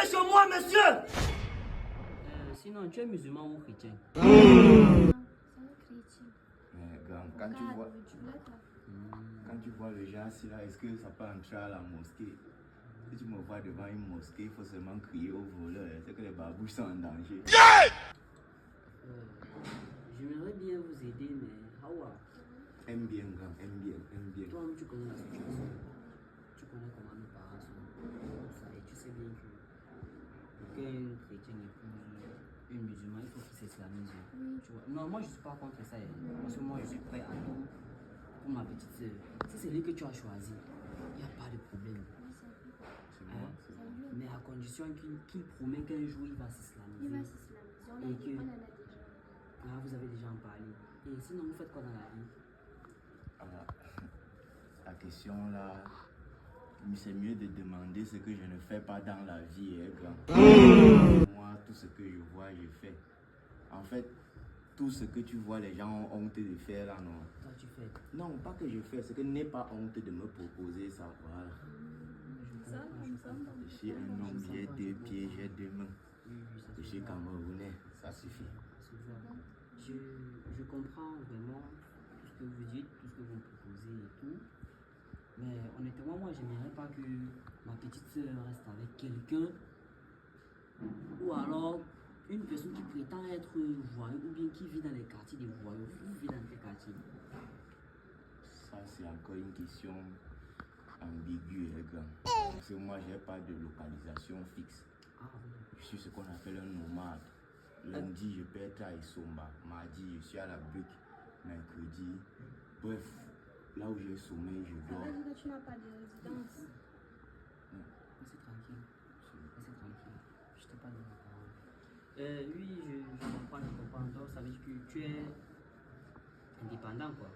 Entrez chez moi, monsieur. Sinon, tu es musulman ou chrétien? Mais grand, quand tu vois le gars assis là, est-ce que ça peut entrer à la mosquée? Si tu me vois devant une mosquée, il faut seulement crier au voleur. C'est que les babouches sont en danger. J'aimerais bien vous aider, mais Hawa. Aime bien, grand, aime bien. Toi-même, tu connais la situation. Tu connais comment nos parents sont. Ça, et tu sais bien que pour qu'un chrétien épouse une musulmane, il faut qu'il s'islamise. Tu vois? Non, moi, je ne suis pas contre ça. Parce que moi, je suis prêt à tout pour ma petite soeur. Si c'est lui que tu as choisi, il n'y a pas de problème. Mais à condition qu'il promet qu'un jour il va s'islamiser. Et que vous avez déjà en parlé. Et sinon, vous faites quoi dans la vie? La question là, c'est mieux de demander ce que je ne fais pas dans la vie, grand. Moi, tout ce que je vois, je fais. En fait, tout ce que tu vois, les gens ont honte de faire là, non? Toi, tu fais? Non, pas que je fais, c'est que n'aie pas honte de me proposer ça, voilà. Je suis un homme, j'ai 2 pieds, j'ai 2 mains. Je suis camerounais, ça suffit. Je comprends vraiment tout ce que vous dites, tout ce que vous me proposez et tout. Mais honnêtement, moi, j'aimerais pas que ma petite soeur reste avec quelqu'un. Ou alors une personne qui prétend être voyou ou bien qui vit dans les quartiers des voyous. Vous vivez dans quel quartier? Ça, c'est encore une question ambiguë, grand. Parce que moi, j'ai pas de localisation fixe. Je suis ce qu'on appelle un nomade. Lundi, je peux être à Isomba. Mardi, je suis à la Brique. Mercredi, bref, là où j'ai sommeil, je dors. Ça veut dire que tu n'as pas de résidence. C'est tranquille. C'est tranquille. Je t'ai pas donné la parole. Oui, je comprends. Donc, ça veut dire que tu es indépendant, quoi.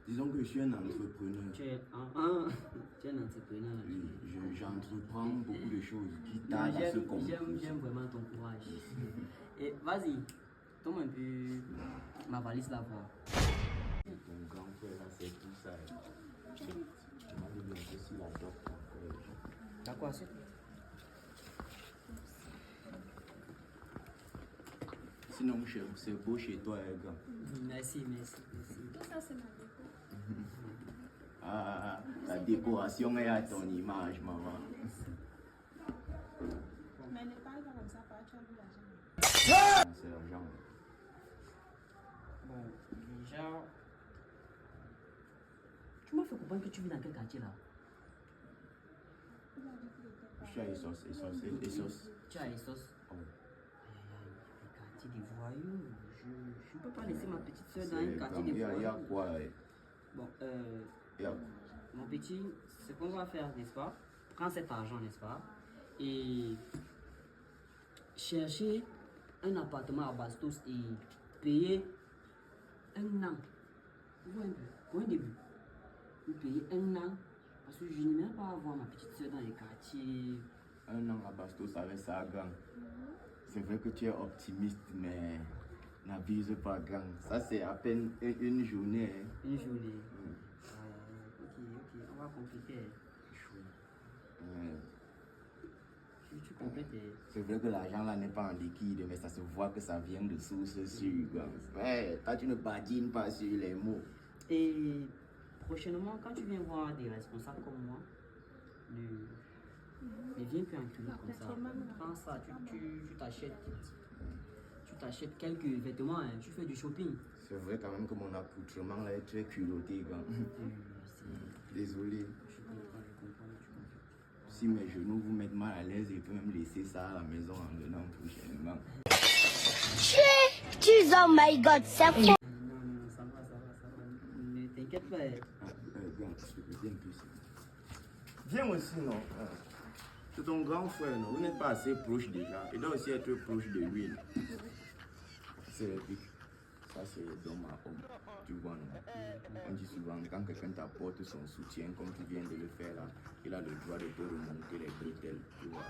Disons que je suis un entrepreneur. Tu es un entrepreneur. Oui, j'entreprends beaucoup de choses qui tardent à se conclure. J'aime vraiment ton courage. Et vas-y, tombe un peu ma valise là voir. Ton grand frère là, c'est tout ça. Je m'en dis bien que si la doc T'as quoi, c'est? Sinon, c'est beau chez toi, grand. Merci. Tout ça, c'est ma déco. La décoration est à ton image, maman. Mais ne parle pas comme ça, tu as vu l'argent. C'est l'argent. Bon, déjà, tu m'as fait comprendre que tu vis dans quel quartier là? Je suis à Essos. Tu es à Essos? Oh. Le quartier des voyous. Je ne peux pas laisser ma petite soeur dans un quartier des voyous. Il y a quoi? Bon, mon petit, ce qu'on va faire, n'est-ce pas? Prends cet argent, n'est-ce pas? Et chercher un appartement à Bastos et payer un an. Pour un début. Vous payez un an. Parce que je n'aimerais pas avoir ma petite soeur dans les quartiers. Un an à Bastos avec ça, gang. C'est vrai que tu es optimiste, mais n'abuse pas, gang. Ça, c'est à peine une journée. Hein. Une journée. Ok, on va compliquer. Tu complètes. C'est vrai que l'argent là n'est pas en liquide, mais ça se voit que ça vient de sources sûres, gang. Ouais, toi, tu ne badines pas sur les mots. Et prochainement, quand tu viens voir des responsables comme moi, ne viens plus enculer comme ça. Prends ça, tu t'achètes quelques vêtements, hein, tu fais du shopping. C'est vrai quand même que mon accoutrement là est très culotté, gang. Désolé. Je comprends. Si mes genoux vous mettent mal à l'aise, je peux même laisser ça à la maison en venant prochainement. Oh my God, c'est fou. Non, ça va. Ne t'inquiète pas. Gang, s'il te plaît, viens plus. Viens aussi, non. C'est ton grand frère, non? Vous n'êtes pas assez proche déjà. Il doit aussi être proche de lui. C'est épique. Ça, c'est d'homme à homme. Tu vois, non? On dit souvent, quand quelqu'un t'apporte son soutien, comme tu viens de le faire là, il a le droit de te remonter les bretelles. Tu vois?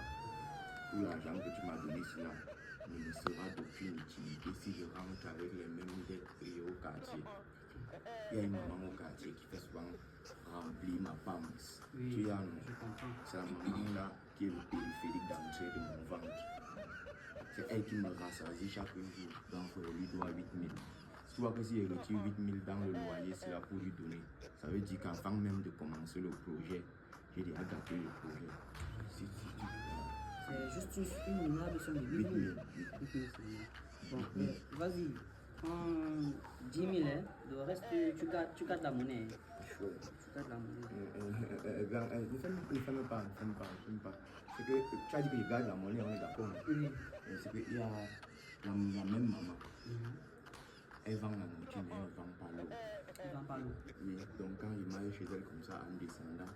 Tout l'argent que tu m'as donné, cela ne me sera d'aucune utilité si je rentre avec les mêmes dettes payées au quartier. Il y a une maman au quartier qui fait souvent remplir ma PAMS. Oui, tu as, non? je comprends. C'est la maman là qui est le périphérique d'entrée de mon ventre. C'est elle qui me rassasie chaque jour. Donc, je lui dois 8 000. Tu vois que si je retire 8 000 dans le loyer, c'est là pour lui donner. Ça veut dire qu'avant même de commencer le projet, j'ai déjà gâté le projet. C'est juste une minable somme de 8 000. Bon, vas-y, prends 10 000, hein. Le reste, tu gardes la monnaie. Chouette. Tu gardes la monnaie. Ne fais pas. C'est que tu as dit que je garde la monnaie, on est d'accord. Oui. C'est qu'il y a la même maman. Elle vend la nourriture, mais elle ne vend pas l'eau. Tu vends pas l'eau. Oui, donc quand je m'arrive chez elle comme ça en descendant,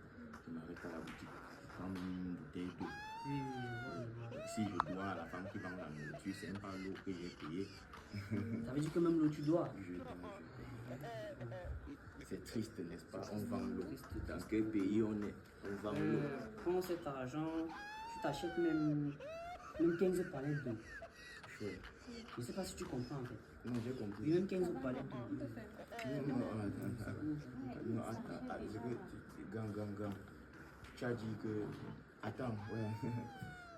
je m'arrête à la boutique. Je prends une bouteille d'eau. Oui, je vois. Si je dois à la femme qui vend la nourriture, c'est même pas l'eau que j'ai payée. Ça veut dire que même l'eau, tu dois. Je dois. C'est triste, n'est-ce pas? On vend l'eau. Dans quel pays on est? On vend l'eau. Prends cet argent, tu t'achètes même 15 palettes d'eau. Chouette. Je ne sais pas si tu comprends en fait. Non, j'ai compris. Oui, même 15 palettes d'eau. Non, attends, c'est que, gang. Tu as dit que, attends, ouais,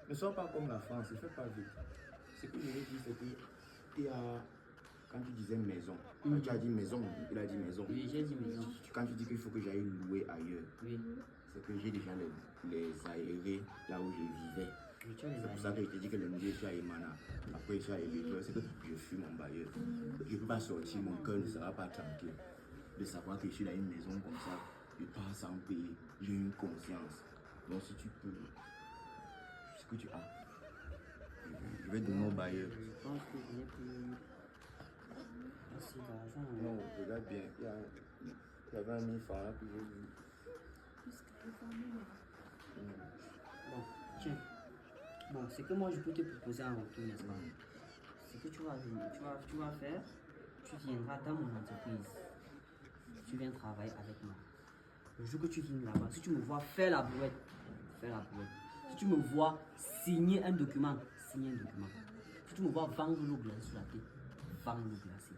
ne sois pas comme la France, ne fais pas vite. Ce que je veux dire, c'est que, il y a, quand tu disais maison, quand tu as dit maison, il a dit maison. Oui, j'ai dit maison. Quand tu dis qu'il faut que j'aille louer ailleurs, Oui. c'est que j'ai déjà les aérés là où je vivais. C'est pour ça que je t'ai dit que le milieu est à Emana. Après, je suis à Ebécleur, c'est que je fuis mon bailleur. Je ne peux pas sortir, mon cœur ne sera pas tranquille. De savoir que je suis dans une maison comme ça, je pars sans payer, j'ai une conscience. Donc, si tu peux, ce que tu as, je vais donner au bailleur. Je pense que je n'ai plus assez d'argent. Non, regarde bien, il y avait 1 000 francs là que j'ai vu. Bon, tiens. Bon, c'est que moi je peux te proposer un retour, n'est-ce pas? C'est que tu vas faire, tu viendras dans mon entreprise. Tu viens travailler avec moi. Le jour que tu viens là-bas, si tu me vois faire la brouette, fais la brouette. Si tu me vois signer un document, signe un document. Si tu me vois vendre l'eau glacée sur la tête, vendre l'eau glacée.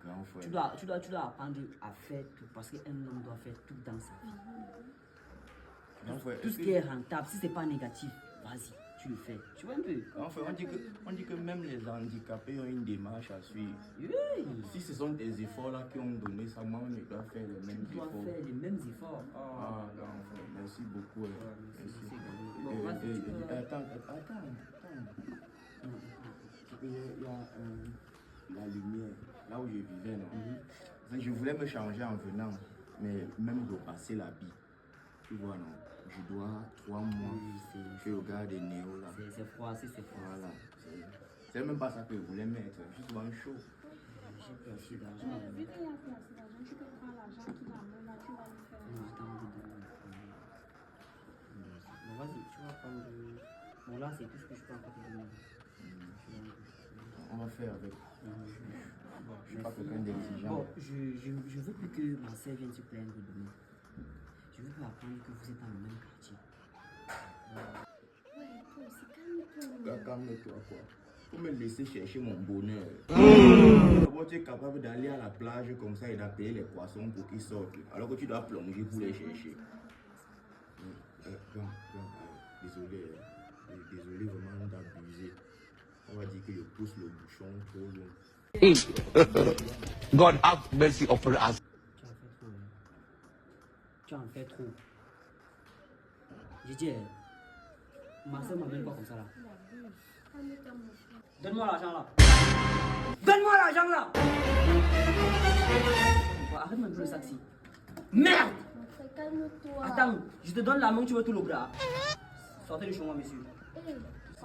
Grand frère. Tu dois apprendre à faire tout parce qu'un homme doit faire tout dans sa vie. Grand frère, Tout ce qui est rentable, si c'est pas négatif, vas-y, tu le fais. Tu vois un peu? Grand frère, on dit que même les handicapés ont une démarche à suivre. Oui. Si ce sont des efforts là qui ont donné ça, moi-même je dois faire les mêmes Tu dois efforts. faire les mêmes efforts. Ah, grand frère, merci beaucoup. Merci. Merci. Bon, vas-y, tu peux- Attends. Il y a la lumière, là où je vivais, non? Je voulais me changer en venant, mais même repasser l'habit. Tu vois, non? Je dois 3 mois. Je regarde des néos là. C'est froid, c'est froid. Voilà. C'est même pas ça que je voulais mettre, juste un chaud. J'ai plus assez d'argent. Vu qu'il y a plus assez d'argent, tu peux prendre l'argent qui va là, tu vas lui faire. Non, j'ai envie de donner. Bon, vas-y, tu vas prendre. Bon, là, c'est tout ce que je peux encore te donner. On va faire avec. Bon, Je suis pas quelqu'un Bon, d'exigeant. je veux plus que ma sœur vienne se plaindre de nous. Je veux plus apprendre que vous êtes dans le même quartier. Ouais, toi aussi, calme-toi. Calme-toi quoi. Faut me laisser chercher mon bonheur. D'abord, tu es capable d'aller à la plage comme ça et d'appeler les poissons pour qu'ils sortent. Alors que tu dois plonger pour les chercher. Désolé. Désolé vraiment d'abuser. On va dire que je pousse le bouchon trop loin. God have mercy upon us. Tu en fais trop. J'ai dit, ma soeur m'amène pas comme ça là. Donne-moi l'argent là. Donne-moi l'argent là. Arrête même le saxi. Merde. Mon frère, calme-toi. Attends, je te donne la main, tu veux tout le bras. Sortez de chez moi, monsieur. Hey,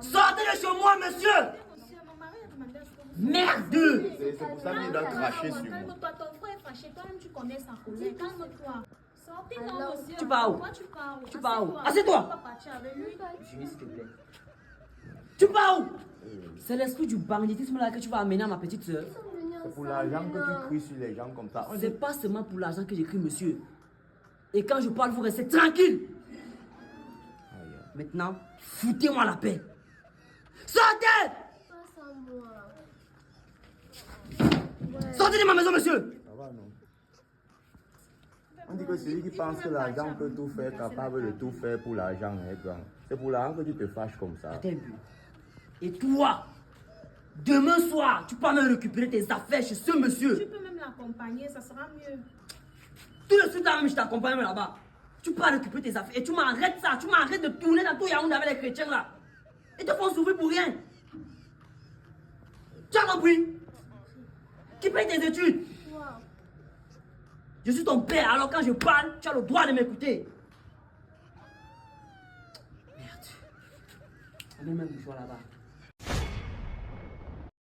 Sortez de chez moi, monsieur. Monsieur, mon mari a demandé à ce que vous Merde. C'est pour ça qu'il doit cracher sur moi. Calme-toi, ton frère est fâché, toi-même tu connais sa colère. Calme-toi. Sortez, non, Alors, monsieur. tu pars où? Pourquoi tu pars où? Tu pars où? Assieds-toi. Assieds-toi. Tu vas partir avec lui. Julie, s'il te plaît. Tu pars où? C'est l'esprit du banditisme là que tu vas amener à ma petite soeur. ils sont venus C'est pour ensemble, l'argent que non. tu cries sur les gens comme ça. C'est pas seulement pour l'argent que j'écris, monsieur. Et quand je parle, vous restez tranquille. Maintenant, foutez-moi la paix. Sortez! Passe à moi. Ouais. Sortez de ma maison, monsieur! Ça va, non? On dit que celui qui pense que l'argent peut tout faire, capable de tout faire pour l'argent est grand. C'est pour l'argent que tu te fâches comme ça. Attends un peu. Et toi, demain soir, tu peux même récupérer tes affaires chez ce monsieur. Tu peux même l'accompagner, ça sera mieux. Tout de suite, là, même, je t'accompagne même là-bas. Tu peux récupérer tes affaires et tu m'arrêtes ça. Tu m'arrêtes de tourner dans tout Yaoundé avec les chrétiens là. Ils te font souffrir pour rien. Tu as compris? Qui paye tes études? Toi. Je suis ton père, alors quand je parle, tu as le droit de m'écouter. Merde. Amène-moi un bouchoir là-bas.